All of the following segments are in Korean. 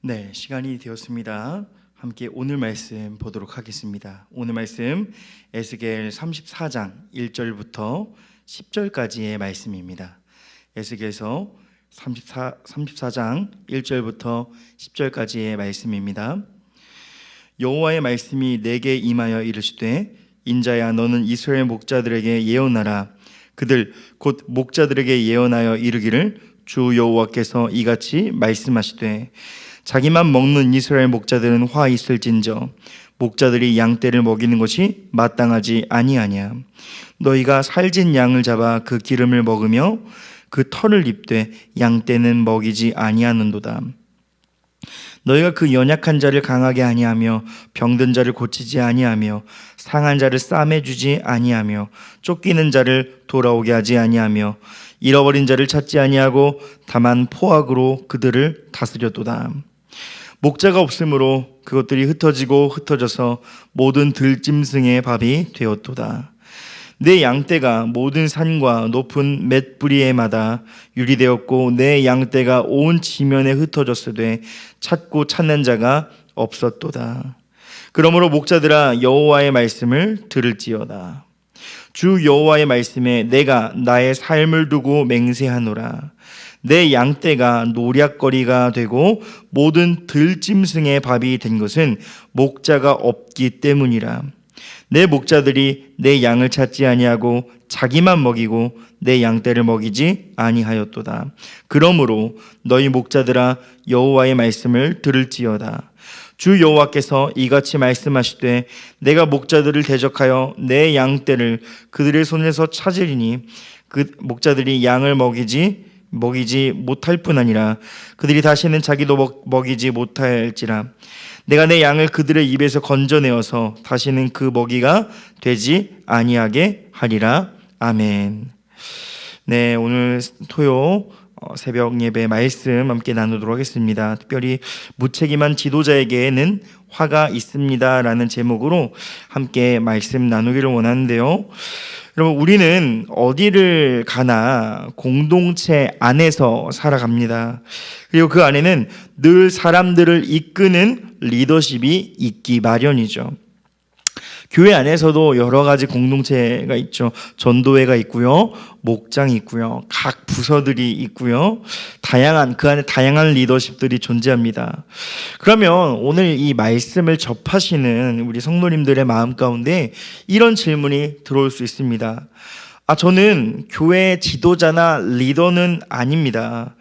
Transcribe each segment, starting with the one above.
네, 시간이 되었습니다. 함께 오늘 말씀 보도록 하겠습니다. 오늘 말씀 에스겔 34장 1절부터 10절까지의 말씀입니다. 에스겔서 34장 1절부터 10절까지의 말씀입니다. 여호와의 말씀이 내게 임하여 이르시되 인자야 너는 이스라엘 목자들에게 예언하라. 그들 곧 목자들에게 예언하여 이르기를 주 여호와께서 이같이 말씀하시되 자기만 먹는 이스라엘 목자들은 화 있을진저 목자들이 양떼를 먹이는 것이 마땅하지 아니하냐. 너희가 살진 양을 잡아 그 기름을 먹으며 그 털을 입되 양떼는 먹이지 아니하는도다. 너희가 그 연약한 자를 강하게 아니하며 병든 자를 고치지 아니하며 상한 자를 싸매주지 아니하며 쫓기는 자를 돌아오게 하지 아니하며 잃어버린 자를 찾지 아니하고 다만 포악으로 그들을 다스렸도다. 목자가 없으므로 그것들이 흩어지고 흩어져서 모든 들짐승의 밥이 되었도다. 내 양떼가 모든 산과 높은 맷뿌리에마다 유리되었고 내 양떼가 온 지면에 흩어졌으되 찾고 찾는 자가 없었도다. 그러므로 목자들아 여호와의 말씀을 들을지어다. 주 여호와의 말씀에 내가 나의 삶을 두고 맹세하노라. 내 양떼가 노략거리가 되고 모든 들짐승의 밥이 된 것은 목자가 없기 때문이라. 내 목자들이 내 양을 찾지 아니하고 자기만 먹이고 내 양떼를 먹이지 아니하였도다. 그러므로 너희 목자들아 여호와의 말씀을 들을지어다. 주 여호와께서 이같이 말씀하시되 내가 목자들을 대적하여 내 양떼를 그들의 손에서 찾으리니 그 목자들이 양을 먹이지 못할 뿐 아니라 그들이 다시는 자기도 먹이지 못할지라. 내가 내 양을 그들의 입에서 건져내어서 다시는 그 먹이가 되지 아니하게 하리라. 아멘. 네, 오늘 토요 새벽 예배 말씀 함께 나누도록 하겠습니다. 특별히 무책임한 지도자에게는 화가 있습니다 라는 제목으로 함께 말씀 나누기를 원하는데요. 여러분, 우리는 어디를 가나 공동체 안에서 살아갑니다. 그리고 그 안에는 늘 사람들을 이끄는 리더십이 있기 마련이죠. 교회 안에서도 여러 가지 공동체가 있죠. 전도회가 있고요, 목장이 있고요, 각 부서들이 있고요, 그 안에 다양한 리더십들이 존재합니다. 그러면 오늘 이 말씀을 접하시는 우리 성도님들의 마음 가운데 이런 질문이 들어올 수 있습니다. 저는 교회 지도자나 리더는 아닙니다.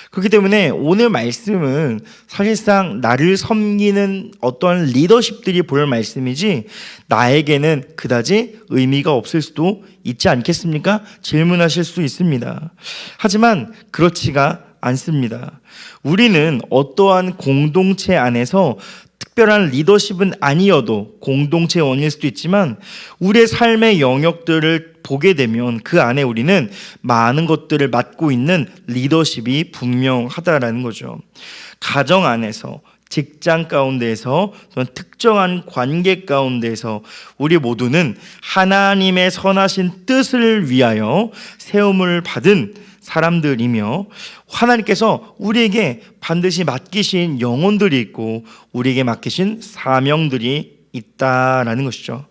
그렇기 때문에 오늘 말씀은 사실상 나를 섬기는 어떤 리더십들이 볼 말씀이지 나에게는 그다지 의미가 없을 수도 있지 않겠습니까? 질문하실 수 있습니다. 하지만 그렇지가 않습니다. 우리는 어떠한 공동체 안에서 특별한 리더십은 아니어도 공동체원일 수도 있지만 우리의 삶의 영역들을 보게 되면 그 안에 우리는 많은 것들을 맡고 있는 리더십이 분명하다라는 거죠. 가정 안에서, 직장 가운데에서, 특정한 관계 가운데에서 우리 모두는 하나님의 선하신 뜻을 위하여 세움을 받은 사람들이며 하나님께서 우리에게 반드시 맡기신 영혼들이 있고 우리에게 맡기신 사명들이 있다라는 것이죠.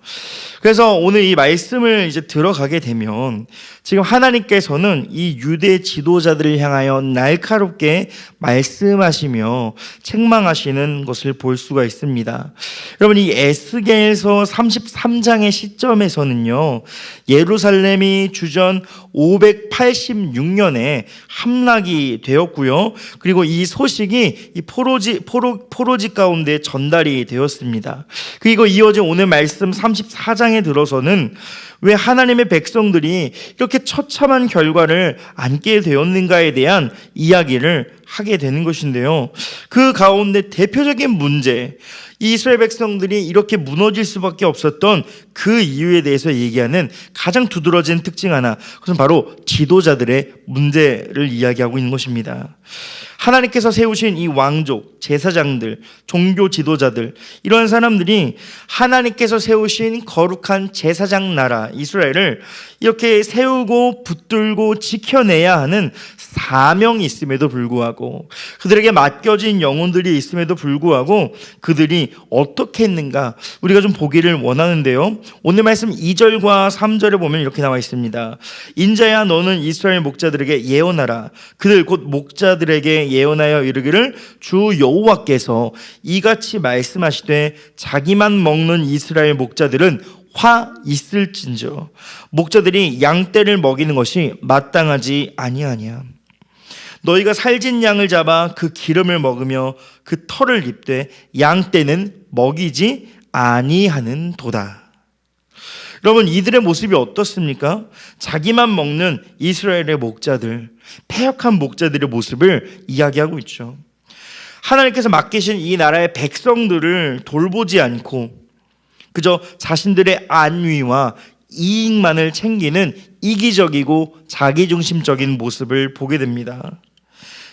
그래서 오늘 이 말씀을 이제 들어가게 되면 지금 하나님께서는 이 유대 지도자들을 향하여 날카롭게 말씀하시며 책망하시는 것을 볼 수가 있습니다. 여러분, 이 에스겔서 33장의 시점에서는요, 예루살렘이 주전 586년에 함락이 되었고요, 그리고 이 소식이 이 포로지 가운데 전달이 되었습니다. 그리고 이어진 오늘 말씀 34장에 들어서는 왜 하나님의 백성들이 이렇게 처참한 결과를 안게 되었는가에 대한 이야기를 하게 되는 것인데요. 그 가운데 대표적인 문제, 이스라엘 백성들이 이렇게 무너질 수밖에 없었던 그 이유에 대해서 얘기하는 가장 두드러진 특징 하나, 그것은 바로 지도자들의 문제를 이야기하고 있는 것입니다. 하나님께서 세우신 이 왕족, 제사장들, 종교 지도자들, 이런 사람들이 하나님께서 세우신 거룩한 제사장 나라 이스라엘을 이렇게 세우고 붙들고 지켜내야 하는 사명이 있음에도 불구하고, 그들에게 맡겨진 영혼들이 있음에도 불구하고 그들이 어떻게 했는가 우리가 좀 보기를 원하는데요. 오늘 말씀 2절과 3절에 보면 이렇게 나와 있습니다. 인자야, 너는 이스라엘 목자들에게 예언하라. 그들 곧 목자들에게 예언하여 이르기를, 주 여호와께서 이같이 말씀하시되 자기만 먹는 이스라엘 목자들은 화 있을진저 목자들이 양떼를 먹이는 것이 마땅하지 아니하냐. 너희가 살진 양을 잡아 그 기름을 먹으며 그 털을 입되 양떼는 먹이지 아니하는 도다. 여러분, 이들의 모습이 어떻습니까? 자기만 먹는 이스라엘의 목자들, 패역한 목자들의 모습을 이야기하고 있죠. 하나님께서 맡기신 이 나라의 백성들을 돌보지 않고 그저 자신들의 안위와 이익만을 챙기는 이기적이고 자기중심적인 모습을 보게 됩니다.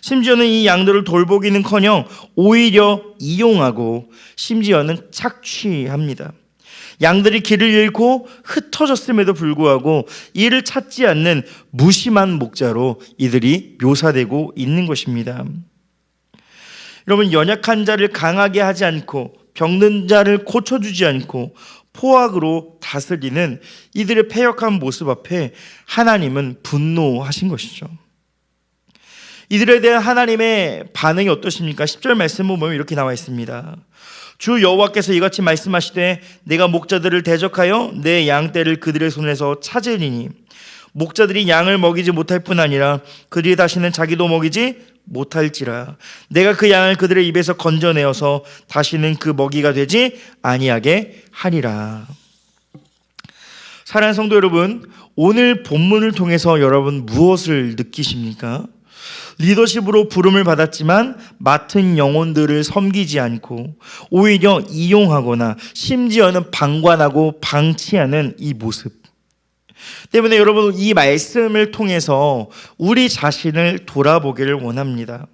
심지어는 이 양들을 돌보기는커녕 오히려 이용하고 심지어는 착취합니다. 양들이 길을 잃고 흩어졌음에도 불구하고 이를 찾지 않는 무심한 목자로 이들이 묘사되고 있는 것입니다. 여러분, 연약한 자를 강하게 하지 않고 병든 자를 고쳐주지 않고 포악으로 다스리는 이들의 패역한 모습 앞에 하나님은 분노하신 것이죠. 이들에 대한 하나님의 반응이 어떠십니까? 10절 말씀을 보면 이렇게 나와 있습니다. 주 여호와께서 이같이 말씀하시되 내가 목자들을 대적하여 내 양떼를 그들의 손에서 찾으리니 목자들이 양을 먹이지 못할 뿐 아니라 그들이 다시는 자기도 먹이지 못할지라. 내가 그 양을 그들의 입에서 건져내어서 다시는 그 먹이가 되지 아니하게 하리라. 사랑하는 성도 여러분, 오늘 본문을 통해서 여러분 무엇을 느끼십니까? 리더십으로 부름을 받았지만 맡은 영혼들을 섬기지 않고 오히려 이용하거나 심지어는 방관하고 방치하는 이 모습 때문에 여러분, 이 말씀을 통해서 우리 자신을 돌아보기를 원합니다.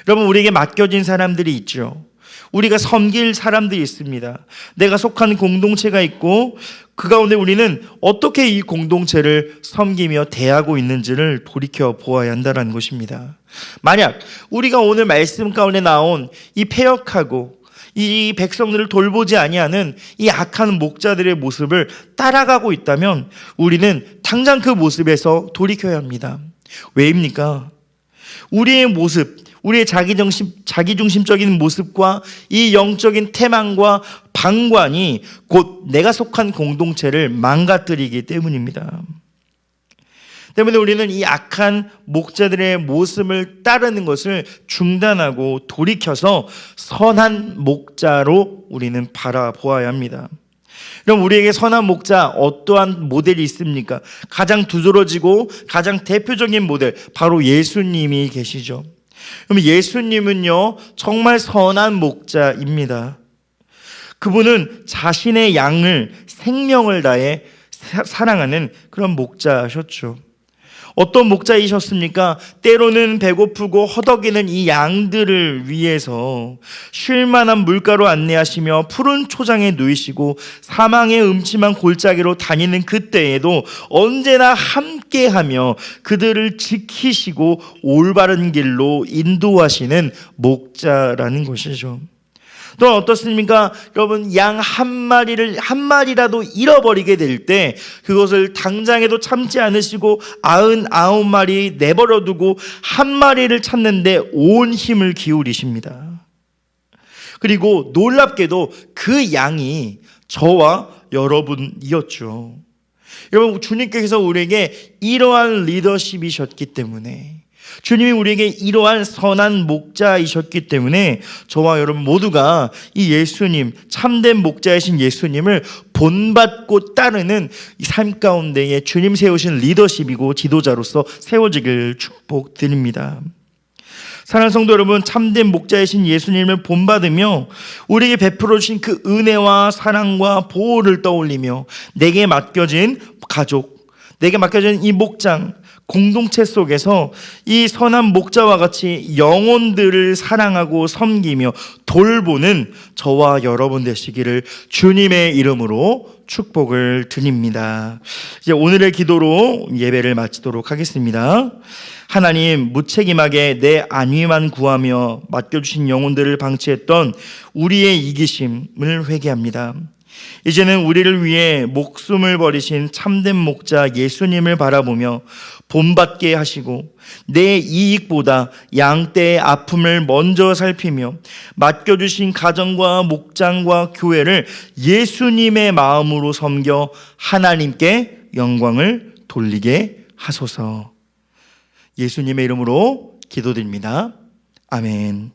여러분, 우리에게 맡겨진 사람들이 있죠. 우리가 섬길 사람들이 있습니다. 내가 속한 공동체가 있고 그 가운데 우리는 어떻게 이 공동체를 섬기며 대하고 있는지를 돌이켜 보아야 한다는 것입니다. 만약 우리가 오늘 말씀 가운데 나온 이 패역하고 이 백성들을 돌보지 아니하는 이 악한 목자들의 모습을 따라가고 있다면 우리는 당장 그 모습에서 돌이켜야 합니다. 왜입니까? 우리의 모습, 우리의 자기중심적인 모습과 이 영적인 태만과 방관이 곧 내가 속한 공동체를 망가뜨리기 때문입니다. 때문에 우리는 이 악한 목자들의 모습을 따르는 것을 중단하고 돌이켜서 선한 목자로 우리는 바라보아야 합니다. 그럼 우리에게 선한 목자 어떠한 모델이 있습니까? 가장 두드러지고 가장 대표적인 모델, 바로 예수님이 계시죠. 그럼 예수님은요, 정말 선한 목자입니다. 그분은 자신의 양을 생명을 다해 사랑하는 그런 목자셨죠. 어떤 목자이셨습니까? 때로는 배고프고 허덕이는 이 양들을 위해서 쉴만한 물가로 안내하시며 푸른 초장에 누이시고 사망의 음침한 골짜기로 다니는 그때에도 언제나 함께하며 그들을 지키시고 올바른 길로 인도하시는 목자라는 것이죠. 또 어떻습니까? 여러분, 양 한 마리라도 잃어버리게 될 때 그것을 당장에도 참지 않으시고 99마리 내버려 두고 한 마리를 찾는데 온 힘을 기울이십니다. 그리고 놀랍게도 그 양이 저와 여러분이었죠. 여러분, 주님께서 우리에게 이러한 리더십이셨기 때문에, 주님이 우리에게 이러한 선한 목자이셨기 때문에 저와 여러분 모두가 이 예수님, 참된 목자이신 예수님을 본받고 따르는 이 삶 가운데에 주님 세우신 리더십이고 지도자로서 세워지길 축복드립니다. 사랑하는 성도 여러분, 참된 목자이신 예수님을 본받으며 우리에게 베풀어 주신 그 은혜와 사랑과 보호를 떠올리며 내게 맡겨진 가족, 내게 맡겨진 이 목장 공동체 속에서 이 선한 목자와 같이 영혼들을 사랑하고 섬기며 돌보는 저와 여러분 되시기를 주님의 이름으로 축복을 드립니다. 이제 오늘의 기도로 예배를 마치도록 하겠습니다. 하나님, 무책임하게 내 안위만 구하며 맡겨주신 영혼들을 방치했던 우리의 이기심을 회개합니다. 이제는 우리를 위해 목숨을 버리신 참된 목자 예수님을 바라보며 본받게 하시고 내 이익보다 양떼의 아픔을 먼저 살피며 맡겨주신 가정과 목장과 교회를 예수님의 마음으로 섬겨 하나님께 영광을 돌리게 하소서. 예수님의 이름으로 기도드립니다. 아멘.